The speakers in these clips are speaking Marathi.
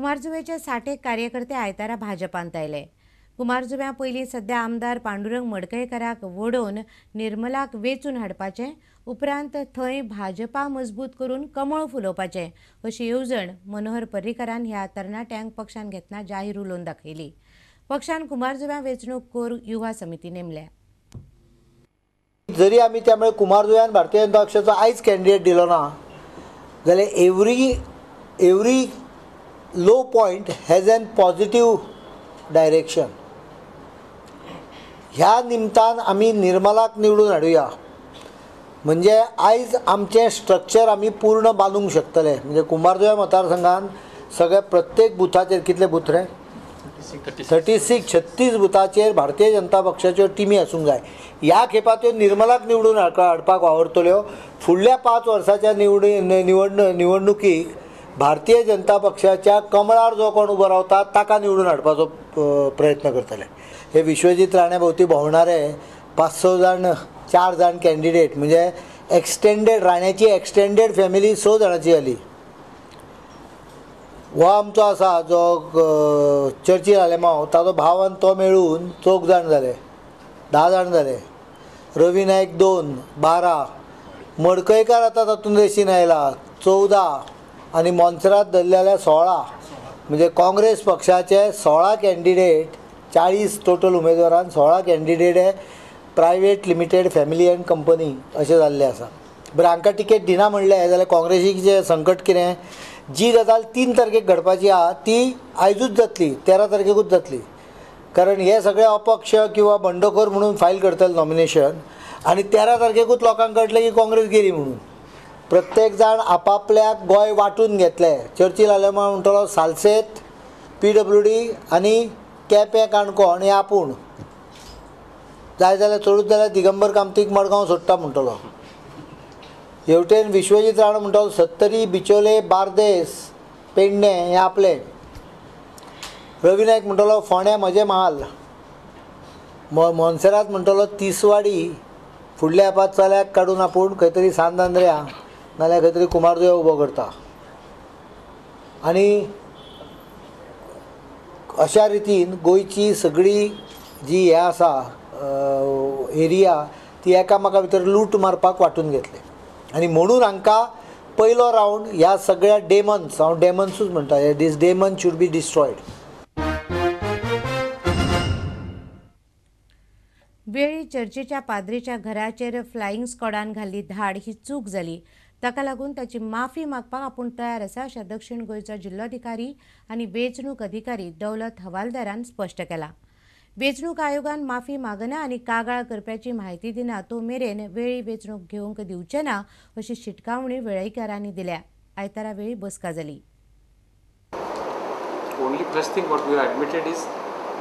कुमारजुवेचे 60 कार्यकर्ते आयतारा भाजपांत आयले। कुमारजुव्या पयलीं सध्या आमदार पांडुरंग मडकयकाराक वडोवन निर्मलाक वेंचून हाडपाचें, उपरांत थंय भाजपा मजबूत करून कमळ फुलोवपाचें अशी येवजण मनोहर पर्रीकारान ह्या तरणाट्यांक पक्षान घेतना जाहीर उलोवन दाखयली। पक्षान कुमारजुव्या वेंचणूक कोर युवा समिती नेमल्या। जरी आमी त्यामुळे कुमारजुव्यान भारतीय जनता पक्षाचो आयज कॅन्डिडेट दिलो ना जाल्यार every low point has an positive direction. ह्या निमतान आमी निर्मलाक निवडून हाडुया म्हणजे आयज आमचें स्ट्रक्चर आमी पूर्ण बांदूंक शकतले। म्हणजे कुमारजुव्या मतदारसंघान सगळे प्रत्येक बुथाचेर कितले बुथ रे 36 बुथाचेर भारतीय जनता पक्षाच्यो टिमी आसूंक जाय। ह्या खेपात त्यो निर्मलाक निवडून हाडपाक वावरतल्यो। फुडल्या 5 वर्साच्या निवडणुकीक भारतीय जनता पक्षाच्या कमळार जो कोण उबो रावता ताका निवडून हाडपाचो प्रयत्न करतले। हे विश्वजीत राणे भोवती भोंवणारे 5-6 जाण 4 जाण कॅन्डिडेट म्हणजे एक्सटेंडेड राण्याची एक्सटेंडेड फॅमिली 6 जाणांची जाली। हो आमचो आसा जो चर्चील आलेमांव ताचो भाव आनी तो मेळून 4 जाण जाले, 10 जाण जाले। रवी नायक 2, 12, मडकयकार आतां तातूंत रेशीन आयला 14 आनी मोन्सरात धरले जाल्यार 16। म्हणजे काँग्रेस पक्षाचे 16 कॅन्डिडेट 40 टोटल उमेदवारान 16 कॅन्डिडेट हे private limited family end company अशें जाल्ले आसा। बरें हांकां टिकेट दिना म्हणलें जाल्यार काँग्रेसीक जें संकट कितें, जी गजाल 3 तारखेक घडपाची आहा ती आयजूच जातली, 13 तारखेकूच जातली। कारण हे सगळे अपक्ष किंवा बंडखोर म्हणून फायल करतले नॉमिनेशन आनी 13 तारखेकूच लोकांक कळटलें की काँग्रेस गेली म्हणून। प्रत्येक जाण आपापल्याक गोंय वांटून घेतले। चर्चील आलेमांव म्हणटलो सालसेत, PWD आनी केपें काणकोण हे आपूण, जाय जाल्यार चडूच जाल्यार दिगंबर कामतीक मडगांव सोडटा म्हणटलो। हेवटेन विश्वजीत राणे म्हणटलो सत्तरी, बिचोले, बार्देस, पेडणे हे आपले। रवी नायक म्हणटलो फोंड्या म्हजे महाल, मोन्सेरात म्हणटलो तिसवाडी, फुडल्या एपात चल्याक काडून आपूण खंय तरी सांत नाल्यार खंय तरी कुमारजुव्या उबो करता। आनी अशा रितीन गोंयची सगळी जी हे आसा एरिया ती एकामेका भितर लूट मारपाक वांटून घेतले। आनी म्हणून हांकां पयलो रावंड ह्या सगळ्या डेमन्स, हांव डेमन्सूच म्हणटा, दीस डेमन शूड बी डिस्ट्रॉयड। वेळी चर्चीच्या पाद्रीच्या घराचेर फ्लायिंग स्क्वॉडान घाल्ली धाड ही चूक जाली, ताका लागून ताची माफी मागपाक आपूण तयार आसा अशें दक्षिण गोंयचो जिल्लोधिकारी आनी वेंचणूक अधिकारी दौलत हवालदारान स्पश्ट केलां। वेंचणूक आयोगान माफी मागना आनी कागाळ करप्याची म्हायती दिना तो मेरेन वेळी वेंचणूक घेवंक दिवचे ना अशी शिटकावणी वेळईकारांनी दिल्या। आयतारा वेळी बसका जाली। Only first thing what we have admitted is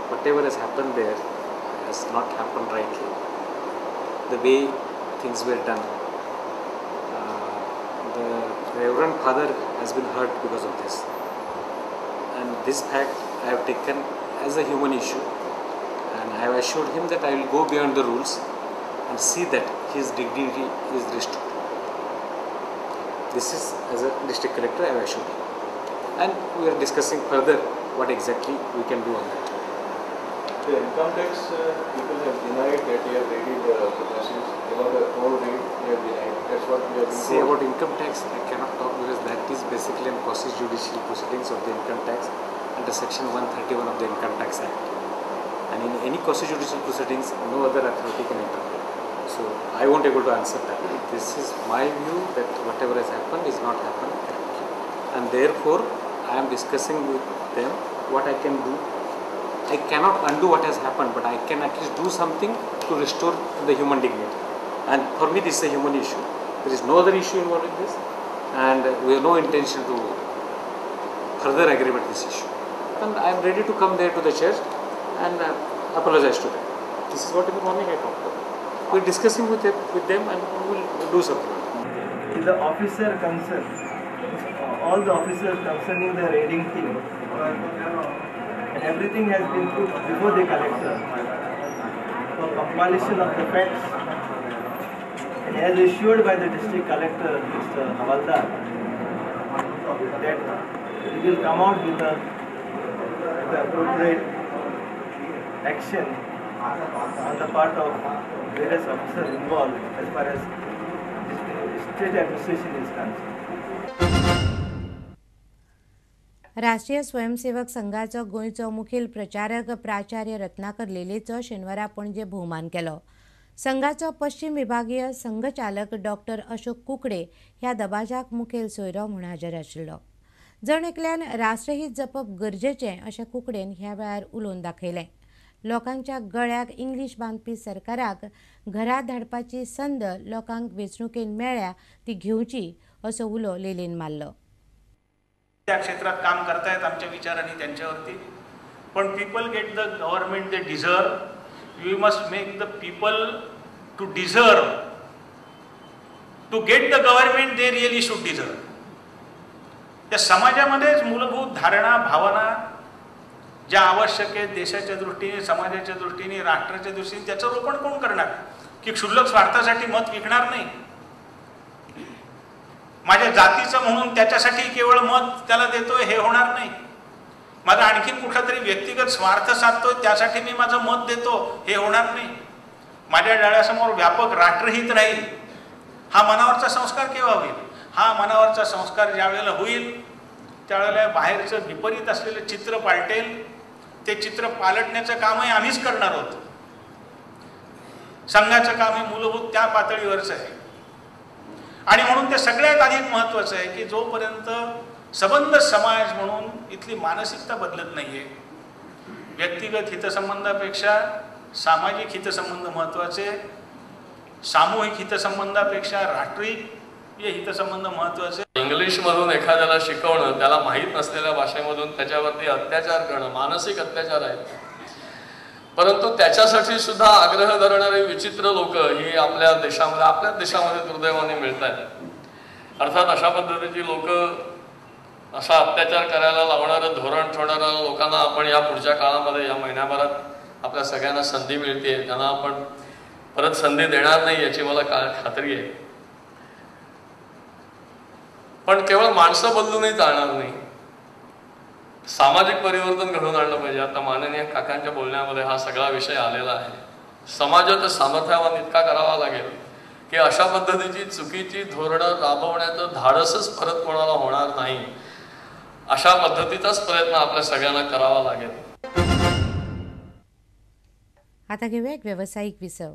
whatever has happened there has not happened rightly. The way things were done, the Reverend Father has been hurt because of this, and this fact I have taken as a human issue, and I have assured him that I will go beyond the rules and see that his dignity is restored. This is as a district collector I have assured him, and we are discussing further what exactly we can do on that. The income tax people have denied that they have raided the businesses. The whole raid they have denied. That's what we have been See, about income tax I cannot talk because that is basically in quasi-judicial proceedings of the income tax under section 131 of the Income Tax Act, and in any quasi-judicial proceedings no other authority can interfere. So I won't able to answer that. This is my view that whatever has happened is not happened, and therefore I am discussing with them what I can do. I cannot undo what has happened, but I can at least do something to restore the human dignity. And for me, this is a human issue. There is no other issue involved in this, and we have no intention to further aggravate this issue. And I am ready to come there to the church and apologize to them. This is what in the morning I talked about. We are discussing with them, and we will do something. The officer concerned, all the officers concerning the raiding team, and everything has been put before the collector for compilation of the facts, and as assured by the district collector, Mr. Havaldar, that we will come out with the appropriate action on the part of various officers involved as far as state administration is concerned. राष्ट्रीय स्वयंसेवक संघाचो गोंयचो मुखेल प्रचारक प्राचार्य रत्नाकर लेलेचो शेनवारा पणजे भोवमान केलो. संघाचो पश्चिम विभागीय संघचालक डॉक्टर अशोक कुकडे ह्या दबाजाक मुखेल सोयरो म्हूण हाजीर आशिल्लो. जण एकल्यान राष्ट्रहीत जपप गरजेचें अशें कुकडेन ह्या वेळार उलोवन दाखयलें. लोकांच्या गळ्याक इंग्लीश बांदपी सरकाराक घरा धाडपाची संद लोकांक वेंचणुकेन मेळ्ळ्या ती घेवची असो उलो लेलेन मारलो. त्या क्षेत्रात काम करतायत आमच्या विचारांनी त्यांच्यावरती, पण people get the government they deserve. We must make the people to deserve to get the government they really should deserve. त्या समाजामध्येच मूलभूत धारणा भावना ज्या आवश्यक आहेत देशाच्या दृष्टीने, समाजाच्या दृष्टीने, राष्ट्राच्या दृष्टीने, त्याचं रोपण कोण करणार? की क्षुल्लक स्वार्थासाठी मत विकणार नाही. माझ्या जातीचं म्हणून त्याच्यासाठी केवळ मत त्याला देतोय हे होणार नाही. माझा आणखीन कुठला तरी व्यक्तिगत स्वार्थ साधतोय त्यासाठी मी माझं मत देतो हे होणार नाही. माझ्या डोळ्यासमोर व्यापक राष्ट्रहित राहील. हा मनावरचा संस्कार केव्हा होईल? हा मनावरचा संस्कार ज्या वेळेला होईल त्यावेळेला बाहेरचं विपरीत असलेलं चित्र पालटेल. ते चित्र पालटण्याचं कामही आम्हीच करणार आहोत. संघाचं काम हे मूलभूत त्या पातळीवरचं आहे. आणि म्हणून ते सगळ्यात अधिक महत्त्वाचं आहे की जोपर्यंत सबंध समाज म्हणून इथली मानसिकता बदलत नाहीये, व्यक्तिगत हितसंबंधापेक्षा सामाजिक हितसंबंध महत्त्वाचे, सामूहिक हितसंबंधापेक्षा राष्ट्रीय हितसंबंध महत्त्वाचे. इंग्लिशमधून एखाद्याला शिकवणं, त्याला माहीत नसलेल्या भाषेमधून त्याच्यावरती अत्याचार करणं मानसिक अत्याचार आहेत. परंतु त्याच्यासाठी सुद्धा आग्रह धरणारे विचित्र लोक ही आपल्या देशामध्ये दुर्दैवाने मिळत आहेत. अर्थात अशा पद्धतीची लोक, असा अत्याचार करायला लावणारं धोरण ठेवणाऱ्या लोकांना आपण या पुढच्या काळामध्ये, या महिन्याभरात आपल्या सगळ्यांना संधी मिळते, त्यांना आपण परत संधी देणार नाही याची मला खात्री आहे. पण केवळ माणसं बदलूनही चालणार नाही, सामाजिक परिवर्तन घडवून आणलं पाहिजे. आता माननीय काकांच्या बोलण्यामध्ये हा सगळा विषय आलेला आहे. समाजाचं सामर्थ्यवान इतका करावा लागेल की अशा पद्धतीची चुकीची धोरणं राबवण्याचं धाडसच परत कोणाला होणार नाही. अशा पद्धतीचाच प्रयत्न आपल्या सगळ्यांना करावा लागेल. आता घेऊया एक व्यावसायिक विसव.